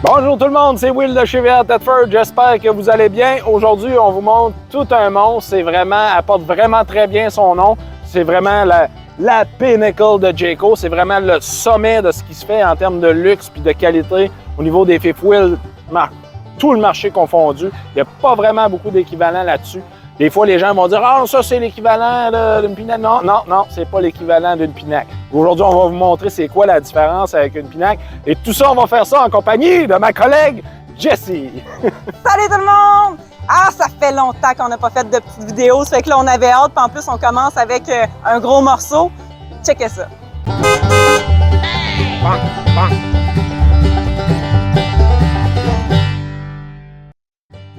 Bonjour tout le monde, c'est Will de chez VR Thetford. J'espère que vous allez bien. Aujourd'hui, on vous montre tout un monstre. Elle porte vraiment très bien son nom. C'est vraiment la pinnacle de Jayco. C'est vraiment le sommet de ce qui se fait en termes de luxe et de qualité au niveau des fifth wheels, tout le marché confondu. Il n'y a pas vraiment beaucoup d'équivalents là-dessus. Des fois, les gens vont dire « Ah, ça, c'est l'équivalent d'une Pinac. » Non, non, non, c'est pas l'équivalent d'une Pinac. Aujourd'hui, on va vous montrer c'est quoi la différence avec une Pinac. Et tout ça, on va faire ça en compagnie de ma collègue Jessie. Salut tout le monde! Ah, ça fait longtemps qu'on n'a pas fait de petites vidéos. Ça fait que là, on avait hâte. Puis en plus, on commence avec un gros morceau. Checkez ça. Bang, bang.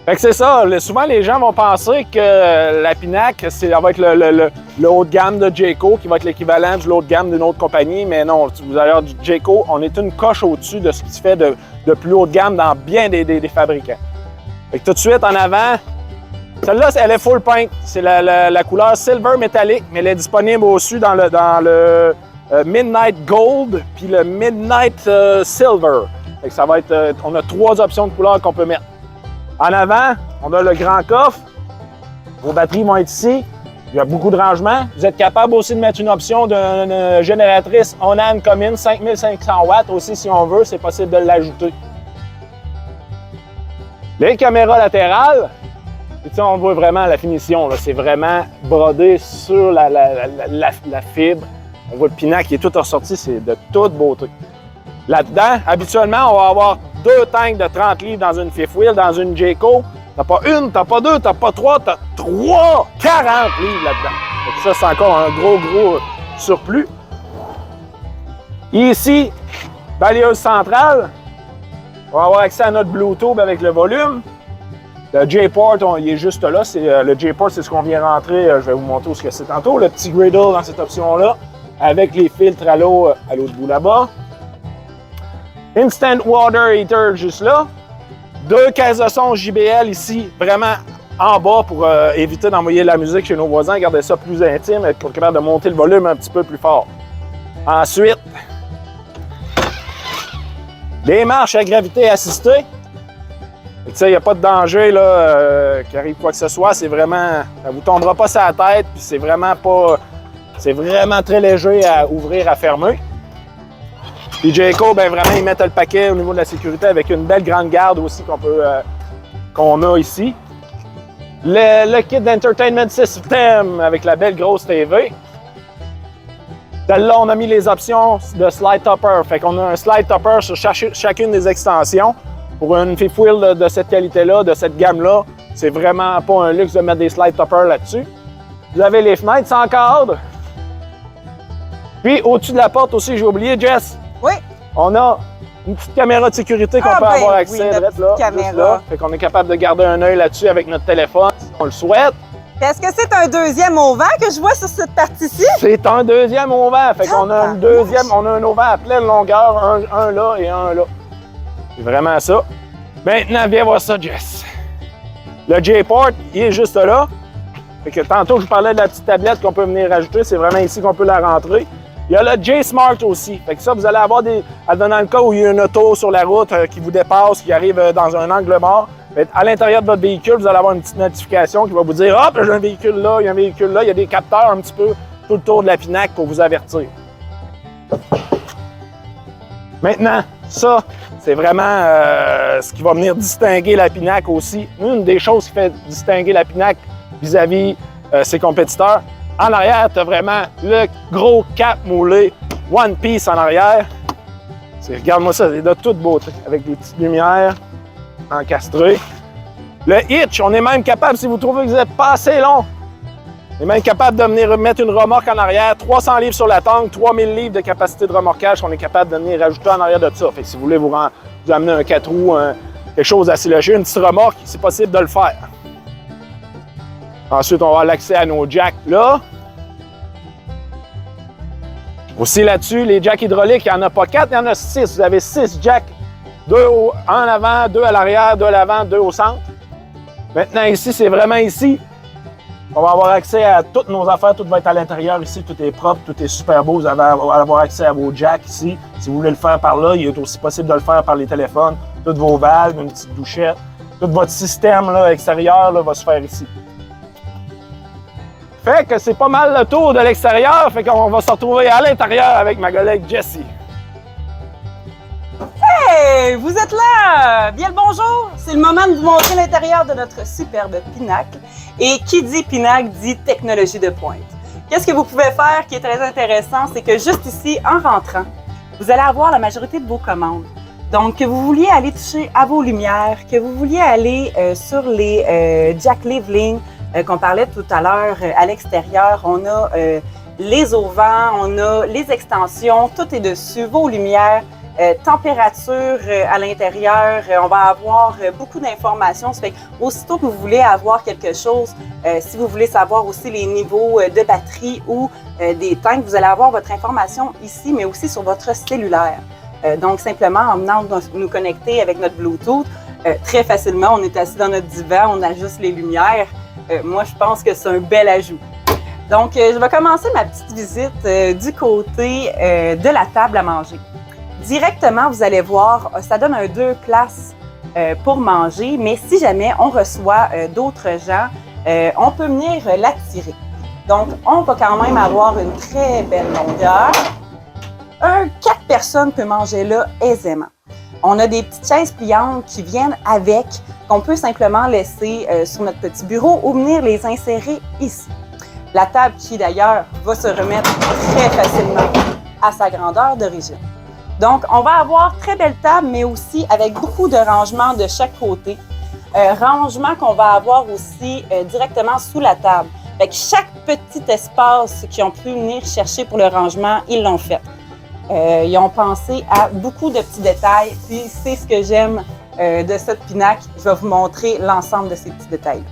Fait que c'est ça, souvent les gens vont penser que la Pinac, ça va être le haut de gamme de Jayco, qui va être l'équivalent du haut de gamme d'une autre compagnie, mais non, vous allez voir, du Jayco, on est une coche au-dessus de ce qui se fait de plus haut de gamme dans bien des fabricants. Fait que tout de suite en avant, celle-là, elle est full paint, c'est la couleur silver métallique, mais elle est disponible au-dessus dans le Midnight Gold puis le Midnight Silver. Fait que ça va être, on a 3 options de couleurs qu'on peut mettre. En avant, on a le grand coffre. Vos batteries vont être ici. Il y a beaucoup de rangements. Vous êtes capable aussi de mettre une option d'une génératrice Onan Common 5500 watts aussi si on veut. C'est possible de l'ajouter. Les caméras latérales, on voit vraiment la finition. C'est vraiment brodé sur la fibre. On voit le pinac qui est tout ressorti. C'est de toute beauté. Là-dedans, habituellement, on va avoir 2 tanks de 30 livres dans une fifth wheel, dans une Jayco. T'as pas une, t'as pas 2, t'as pas 3, t'as 40 livres là-dedans. Ça, c'est encore un gros surplus. Ici, balayeuse centrale. On va avoir accès à notre Bluetooth avec le volume. Le J-Port, il est juste là. Le J-Port, c'est ce qu'on vient rentrer. Je vais vous montrer ce que c'est tantôt. Le petit griddle dans cette option-là, avec les filtres à l'autre bout là-bas. Instant Water Heater juste là. 2 caisses de son JBL ici, vraiment en bas pour éviter d'envoyer de la musique chez nos voisins, garder ça plus intime, être capable de monter le volume un petit peu plus fort. Ensuite, des marches à gravité assistée. Il n'y a pas de danger qu'il arrive quoi que ce soit. C'est vraiment, ça ne vous tombera pas sur la tête, puis c'est vraiment très léger à ouvrir, à fermer. Puis Jayco, ben vraiment, ils mettent le paquet au niveau de la sécurité avec une belle grande garde aussi qu'on a ici. Le kit d'Entertainment System avec la belle grosse TV. Celle-là, on a mis les options de slide topper. Fait qu'on a un slide topper sur chacune des extensions. Pour une fifth wheel de cette qualité-là, de cette gamme-là, c'est vraiment pas un luxe de mettre des slide toppers là-dessus. Vous avez les fenêtres sans cadre. Puis au-dessus de la porte aussi, j'ai oublié, Jess. Oui. On a une petite caméra de sécurité qu'on peut avoir accès là. Juste là. Fait qu'on est capable de garder un œil là-dessus avec notre téléphone si on le souhaite. Est-ce que c'est un deuxième auvent que je vois sur cette partie-ci? C'est un deuxième auvent. Fait qu'on a un deuxième, on a un auvent à pleine longueur, un là et un là. C'est vraiment ça. Maintenant, viens voir ça, Jess. Le J-Port, il est juste là. Fait que tantôt, je vous parlais de la petite tablette qu'on peut venir rajouter. C'est vraiment ici qu'on peut la rentrer. Il y a le J-Smart aussi. Fait que ça, vous allez avoir dans le cas où il y a une auto sur la route qui vous dépasse, qui arrive dans un angle mort, à l'intérieur de votre véhicule, vous allez avoir une petite notification qui va vous dire « Hop, j'ai un véhicule là, il y a un véhicule là. » Il y a des capteurs un petit peu tout le tour de la Pinac pour vous avertir. Maintenant, ça, c'est vraiment ce qui va venir distinguer la Pinac aussi. Une des choses qui fait distinguer la Pinac vis-à-vis ses compétiteurs. En arrière, tu as vraiment le gros cap moulé One Piece en arrière. Regarde-moi ça, c'est de toute beauté, avec des petites lumières encastrées. Le hitch, on est même capable, si vous trouvez que vous n'êtes pas assez long, on est même capable de venir mettre une remorque en arrière, 300 livres sur la tank, 3000 livres de capacité de remorquage, on est capable de venir rajouter en arrière de ça. Fait que si vous voulez vous amener un 4 roues, quelque chose d'assez léger, une petite remorque, c'est possible de le faire. Ensuite, on va avoir l'accès à nos jacks là. Aussi là-dessus, les jacks hydrauliques, il n'y en a pas 4, il y en a 6. Vous avez 6 jacks, 2 en avant, 2 à l'arrière, 2 à l'avant, 2 au centre. Maintenant ici, c'est vraiment ici. On va avoir accès à toutes nos affaires, tout va être à l'intérieur ici, tout est propre, tout est super beau. Vous allez avoir accès à vos jacks ici. Si vous voulez le faire par là, il est aussi possible de le faire par les téléphones. toutes vos valves, une petite douchette. Tout votre système là, extérieur là, va se faire ici. Fait que c'est pas mal le tour de l'extérieur, fait qu'on va se retrouver à l'intérieur avec ma collègue Jessie. Hey, vous êtes là! Bien le bonjour! C'est le moment de vous montrer l'intérieur de notre superbe Pinacle. Et qui dit Pinacle dit technologie de pointe. Qu'est-ce que vous pouvez faire qui est très intéressant, c'est que juste ici, en rentrant, vous allez avoir la majorité de vos commandes. Donc, que vous vouliez aller toucher à vos lumières, que vous vouliez aller sur les jack leveling qu'on parlait tout à l'heure à l'extérieur, on a les auvents, on a les extensions, tout est dessus, vos lumières, température à l'intérieur, on va avoir beaucoup d'informations. Ça fait qu'aussitôt que vous voulez avoir quelque chose, si vous voulez savoir aussi les niveaux de batterie ou des tanks, vous allez avoir votre information ici, mais aussi sur votre cellulaire. Donc, simplement, en venant nous connecter avec notre Bluetooth, très facilement, on est assis dans notre divan, on ajuste les lumières. Moi, je pense que c'est un bel ajout. Donc, je vais commencer ma petite visite du côté de la table à manger. Directement, vous allez voir, ça donne un 2 places pour manger, mais si jamais on reçoit d'autres gens, on peut venir l'attirer. Donc, on va quand même avoir une très belle longueur. 4 personnes peuvent manger là aisément. On a des petites chaises pliantes qui viennent avec, qu'on peut simplement laisser sur notre petit bureau ou venir les insérer ici. La table qui, d'ailleurs, va se remettre très facilement à sa grandeur d'origine. Donc, on va avoir très belle table, mais aussi avec beaucoup de rangements de chaque côté. Rangement qu'on va avoir aussi directement sous la table. Fait que chaque petit espace qu'ils ont pu venir chercher pour le rangement, ils l'ont fait. Ils ont pensé à beaucoup de petits détails, puis c'est ce que j'aime de cette Pinacle. Je vais vous montrer l'ensemble de ces petits détails.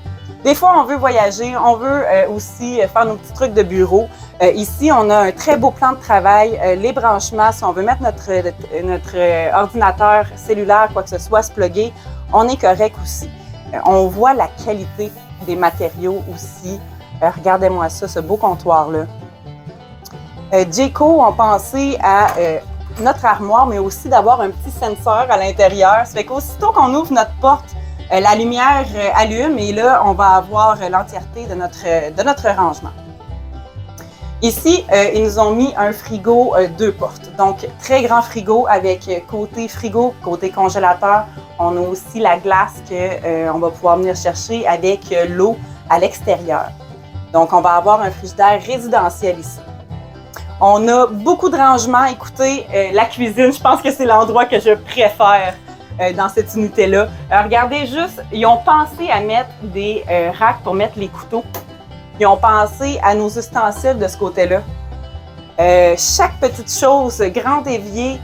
Des fois, on veut voyager, on veut aussi faire nos petits trucs de bureau. Ici, on a un très beau plan de travail. Les branchements, si on veut mettre notre ordinateur cellulaire, quoi que ce soit, se plugger, on est correct aussi. On voit la qualité des matériaux aussi. Regardez-moi ça, ce beau comptoir-là. Jayco ont pensé à notre armoire, mais aussi d'avoir un petit sensor à l'intérieur. Ça fait qu'aussitôt qu'on ouvre notre porte, la lumière allume et là, on va avoir l'entièreté de notre rangement. Ici, ils nous ont mis un frigo 2 portes. Donc, très grand frigo avec côté frigo, côté congélateur. On a aussi la glace qu'on va pouvoir venir chercher avec l'eau à l'extérieur. Donc, on va avoir un frigidaire résidentiel ici. On a beaucoup de rangements. Écoutez, la cuisine, je pense que c'est l'endroit que je préfère dans cette unité-là. Regardez juste, ils ont pensé à mettre des racks pour mettre les couteaux. Ils ont pensé à nos ustensiles de ce côté-là. Chaque petite chose, grand évier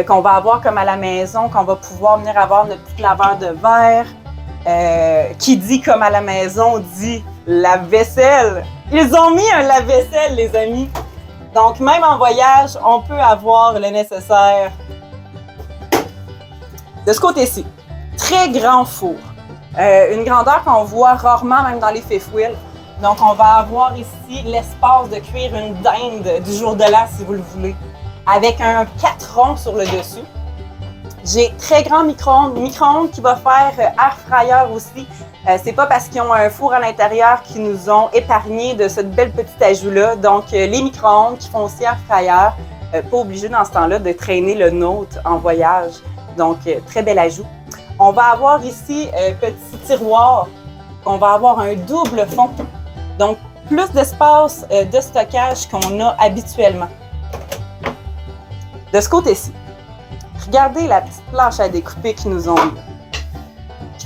qu'on va avoir comme à la maison, qu'on va pouvoir venir avoir notre petit laveur de verre. Qui dit comme à la maison, dit lave-vaisselle. Ils ont mis un lave-vaisselle, les amis. Donc, même en voyage, on peut avoir le nécessaire. De ce côté-ci, très grand four. Une grandeur qu'on voit rarement, même dans les fifth wheels. Donc, on va avoir ici l'espace de cuire une dinde du jour de l'an, si vous le voulez, avec un 4 ronds sur le dessus. J'ai très grand micro-ondes qui va faire air fryer aussi. C'est pas parce qu'ils ont un four à l'intérieur qu'ils nous ont épargné de cette belle petite ajout-là. Donc, les micro-ondes qui font aussi air fryer, pas obligé dans ce temps-là de traîner le nôtre en voyage. Donc, très bel ajout. On va avoir ici un petit tiroir. On va avoir un double fond. Donc, plus d'espace de stockage qu'on a habituellement. De ce côté-ci, regardez la petite planche à découper qu'ils nous ont mis.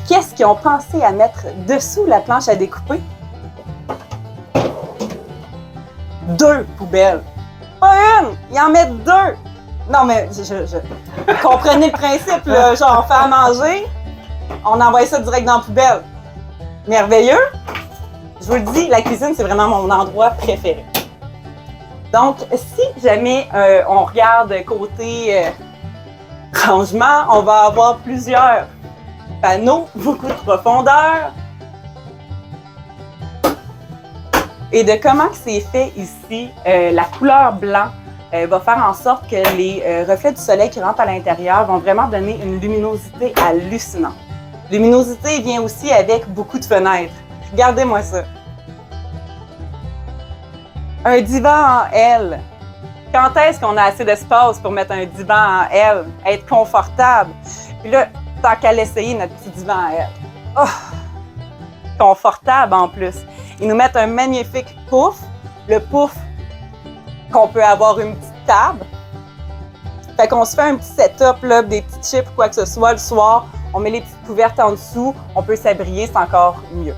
Qu'est-ce qu'ils ont pensé à mettre dessous la planche à découper? 2 poubelles. Pas une, ils en mettent 2. Non, mais vous comprenez le principe, là, genre on fait à manger, on envoie ça direct dans la poubelle. Merveilleux. Je vous le dis, la cuisine, c'est vraiment mon endroit préféré. Donc, si jamais on regarde côté rangement, on va avoir plusieurs panneaux, beaucoup de profondeur. Et de comment c'est fait ici, la couleur blanc, va faire en sorte que les reflets du soleil qui rentrent à l'intérieur vont vraiment donner une luminosité hallucinante. Luminosité vient aussi avec beaucoup de fenêtres. Regardez-moi ça. Un divan en L. Quand est-ce qu'on a assez d'espace pour mettre un divan en L, être confortable? Puis là, tant qu'à l'essayer, notre petit divan en L. Oh! Confortable en plus. Ils nous mettent un magnifique pouf. Le pouf, qu'on peut avoir une petite table. Fait qu'on se fait un petit setup, là, des petits chips ou quoi que ce soit le soir. On met les petites couvertes en dessous. On peut s'abrier, c'est encore mieux.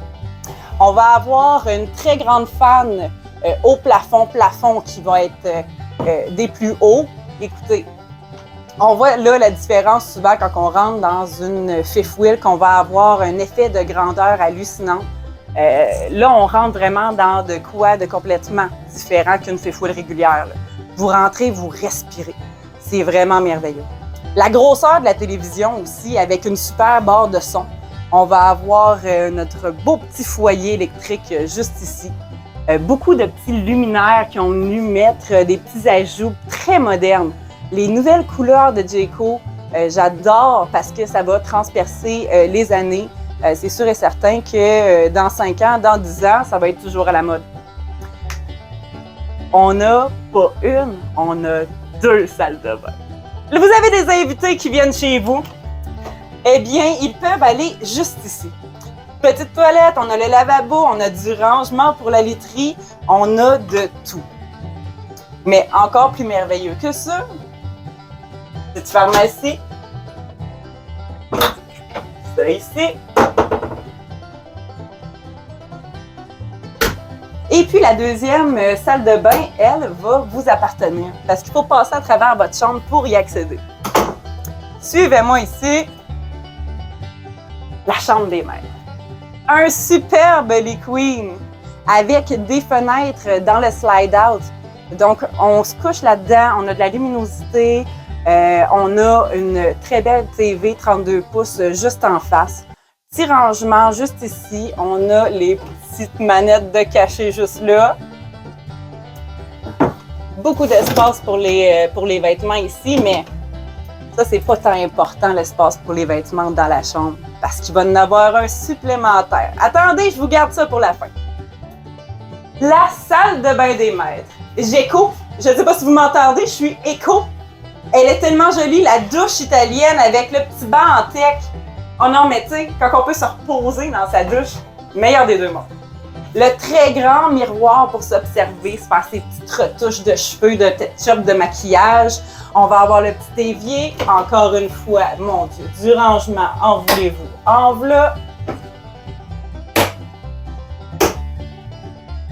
On va avoir une très grande fan au plafond qui va être des plus hauts. Écoutez, on voit là la différence souvent quand on rentre dans une fifth wheel, qu'on va avoir un effet de grandeur hallucinant. Là, on rentre vraiment dans de quoi de complètement différent qu'une fifth wheel régulière. Là. Vous rentrez, vous respirez. C'est vraiment merveilleux. La grosseur de la télévision aussi, avec une super barre de son. On va avoir notre beau petit foyer électrique juste ici. Beaucoup de petits luminaires qui ont venu mettre des petits ajouts très modernes. Les nouvelles couleurs de Jayco, j'adore parce que ça va transpercer les années. C'est sûr et certain que dans 5 ans, dans 10 ans, ça va être toujours à la mode. On n'a pas une, on a 2 salles de bain. Là, vous avez des invités qui viennent chez vous. Eh bien, ils peuvent aller juste ici. Petite toilette, on a le lavabo, on a du rangement pour la literie, on a de tout. Mais encore plus merveilleux que ça, petite pharmacie, ça ici. Et puis la deuxième salle de bain, elle, va vous appartenir parce qu'il faut passer à travers votre chambre pour y accéder. Suivez-moi ici, la chambre des maîtres. Un superbe Lee Queen avec des fenêtres dans le slide-out. Donc, on se couche là-dedans, on a de la luminosité, on a une très belle TV 32 pouces juste en face. Petit rangement juste ici, on a les petites manettes de cachet juste là. Beaucoup d'espace pour les vêtements ici, mais ça, c'est pas tant important, l'espace pour les vêtements dans la chambre, parce qu'il va en avoir un supplémentaire. Attendez, je vous garde ça pour la fin. La salle de bain des maîtres. Jayco, je ne sais pas si vous m'entendez, je suis éco. Elle est tellement jolie, la douche italienne avec le petit banc en teck. Oh non, mais tu sais, quand on peut se reposer dans sa douche, meilleur des deux mondes. Le très grand miroir pour s'observer, se faire ses petites retouches de cheveux, de touch-up, de maquillage. On va avoir le petit évier, encore une fois, mon Dieu, du rangement, en voulez-vous. En voilà.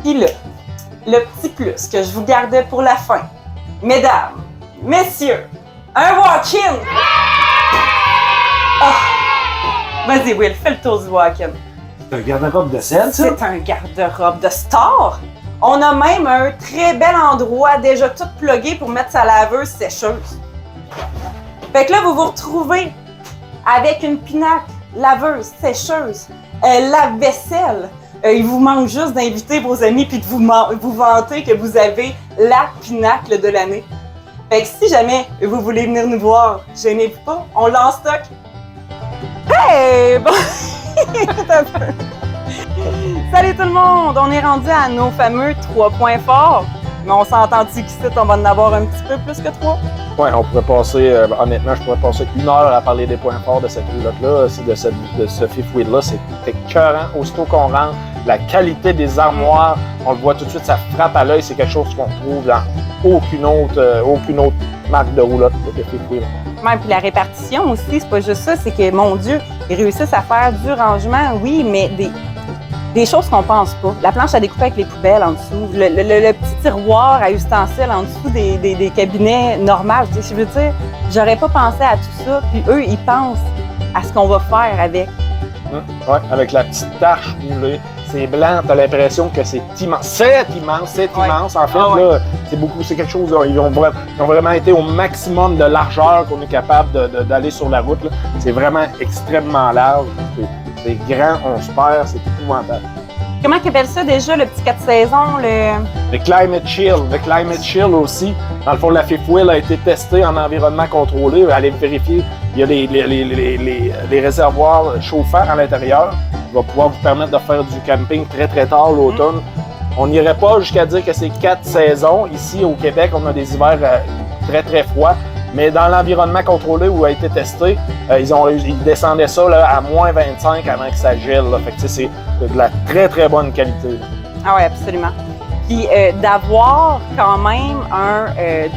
Puis là, le petit plus que je vous gardais pour la fin. Mesdames, messieurs, un walk-in! Oh. Vas-y, Will, fais le tour du walk-in. C'est un garde-robe de scène, ça? C'est un garde-robe de star! On a même un très bel endroit déjà tout plugué pour mettre sa laveuse sécheuse. Fait que là, vous vous retrouvez avec une pinacle, laveuse, sécheuse, lave-vaisselle. Il vous manque juste d'inviter vos amis puis de vous vanter que vous avez la pinacle de l'année. Fait que si jamais vous voulez venir nous voir, gênez-vous pas, on l'a en stock. Hey! Bon... Salut tout le monde! On est rendu à nos fameux 3 points forts. Mais on s'entend-tu qu'ici, on va en avoir un petit peu plus que 3? Ouais, on pourrait passer, honnêtement, je pourrais passer 1 heure à parler des points forts de cette roulotte-là, de ce fifth wheel-là. C'est écœurant. Aussitôt qu'on rentre, la qualité des armoires, on le voit tout de suite, ça frappe à l'œil. C'est quelque chose qu'on trouve dans aucune autre marque de roulotte de fifth wheel. Ouais, puis la répartition aussi, c'est pas juste ça, c'est que, mon Dieu, ils réussissent à faire du rangement, oui, mais des choses qu'on pense pas. La planche à découper avec les poubelles en dessous, le petit tiroir à ustensiles en dessous des cabinets normaux. Tu sais, je veux dire, j'aurais pas pensé à tout ça, puis eux, ils pensent à ce qu'on va faire avec. Ouais, avec la petite tache roulée. C'est blanc, t'as l'impression que c'est immense. C'est immense. En fait, là, c'est quelque chose, ils ont vraiment été au maximum de largeur qu'on est capable d'aller sur la route. C'est vraiment extrêmement large. C'est grand, on se perd, c'est épouvantable. Comment ils appellent ça déjà, le petit 4 saisons? Le Climate Chill. Le Climate Chill aussi. Dans le fond, la fifth wheel a été testée en environnement contrôlé. Allez vérifier. Il y a les réservoirs chauffants à l'intérieur. Ça va pouvoir vous permettre de faire du camping très, très tard l'automne. On n'irait pas jusqu'à dire que c'est 4 saisons. Ici, au Québec, on a des hivers très, très froids. Mais dans l'environnement contrôlé où a été testé, ils descendaient ça là, à moins 25 avant que ça gèle. Là. Fait que c'est de la très, très bonne qualité. Là. Ah oui, absolument. Puis d'avoir quand même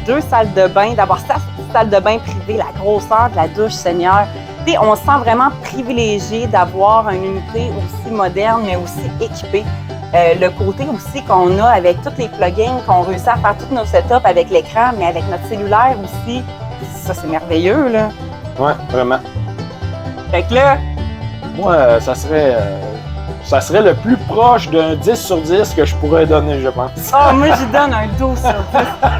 deux salles de bain, d'avoir sa salle de bain privée, la grosseur de la douche, Seigneur. Tu sais, on se sent vraiment privilégié d'avoir une unité aussi moderne, mais aussi équipée. Le côté aussi qu'on a avec tous les plugins, qu'on réussit à faire tous nos setups avec l'écran, mais avec notre cellulaire aussi. Ça, c'est merveilleux, là. Ouais, vraiment. Fait que là... Moi, ça serait le plus proche d'un 10 sur 10 que je pourrais donner, je pense. Ah, moi, j'y donne un 12 sur 10.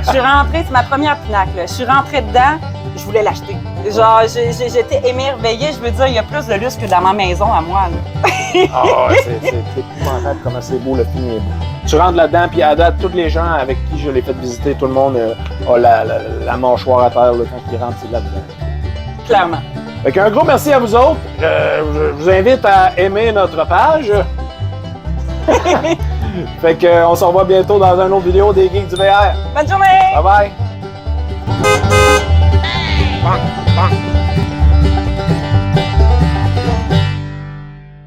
Je suis rentrée, c'est ma première Pinacle, là. Je suis rentrée dedans, je voulais l'acheter. Genre, j'étais émerveillée. Je veux dire, il y a plus de luxe que dans ma maison à moi, là. Ah, c'est épouvantable comment c'est beau, le film est beau. Tu rentres là-dedans, puis à date, tous les gens avec qui je l'ai fait visiter, tout le monde a la mâchoire à terre là, quand ils rentrent là-dedans. Clairement. Fait qu'un gros merci à vous autres. Je vous invite à aimer notre page. Fait qu'on se revoit bientôt dans une autre vidéo des Geeks du VR. Bonne journée! Bye bye!